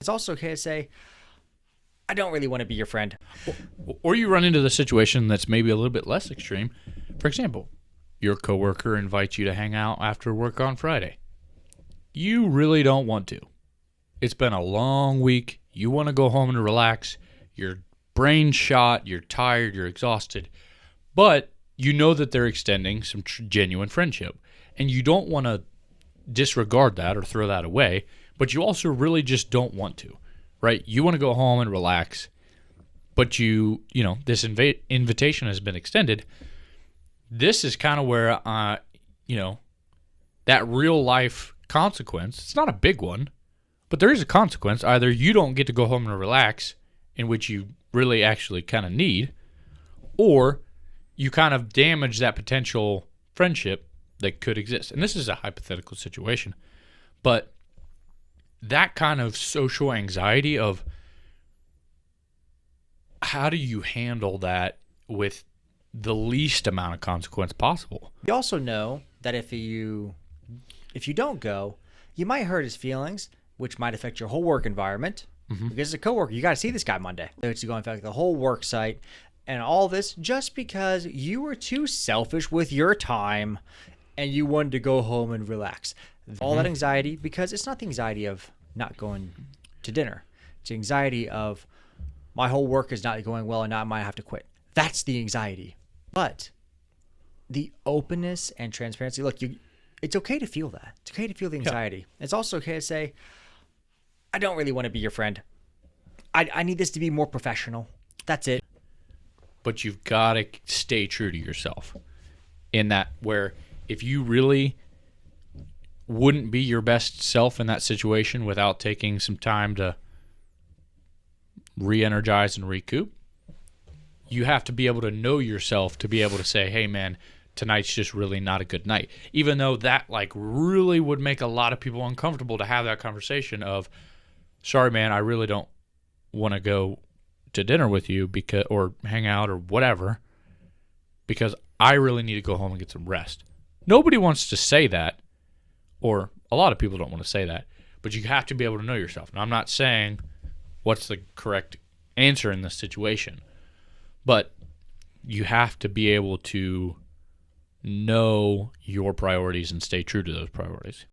It's also okay to say, I don't really want to be your friend. Or you run into the situation that's maybe a little bit less extreme. For example, your coworker invites you to hang out after work on Friday. You really don't want to. It's been a long week. You want to go home and relax. Your brain's shot. You're tired. You're exhausted. But you know that they're extending some genuine friendship. And you don't want to disregard that or throw that away. But you also really just don't want to, right? You want to go home and relax. But this invitation has been extended. This is kind of where, that real life consequence, it's not a big one, but there is a consequence. Either you don't get to go home and relax, in which you really actually kind of need, or you kind of damage that potential friendship that could exist. And this is a hypothetical situation, but that kind of social anxiety of how do you handle that with the least amount of consequence possible? You also know that if you don't go, you might hurt his feelings, which might affect your whole work environment. Because as a coworker, you got to see this guy Monday. It's going to affect the whole work site, and all this just because you were too selfish with your time, and you wanted to go home and relax. All that anxiety, because it's not the anxiety of not going to dinner. It's the anxiety of my whole work is not going well, and now I might have to quit. That's the anxiety. But the openness and transparency, look, it's okay to feel that. It's okay to feel the anxiety. Yeah. It's also okay to say, I don't really want to be your friend. I need this to be more professional. That's it. But you've got to stay true to yourself in that, where if you really wouldn't be your best self in that situation without taking some time to re-energize and recoup, you have to be able to know yourself to be able to say, hey man, tonight's just really not a good night. Even though that really would make a lot of people uncomfortable to have that conversation of, sorry man, I really don't want to go to dinner with you or hang out or whatever, because I really need to go home and get some rest. Nobody wants to say that, or a lot of people don't want to say that, but you have to be able to know yourself. And I'm not saying what's the correct answer in this situation, but you have to be able to know your priorities and stay true to those priorities.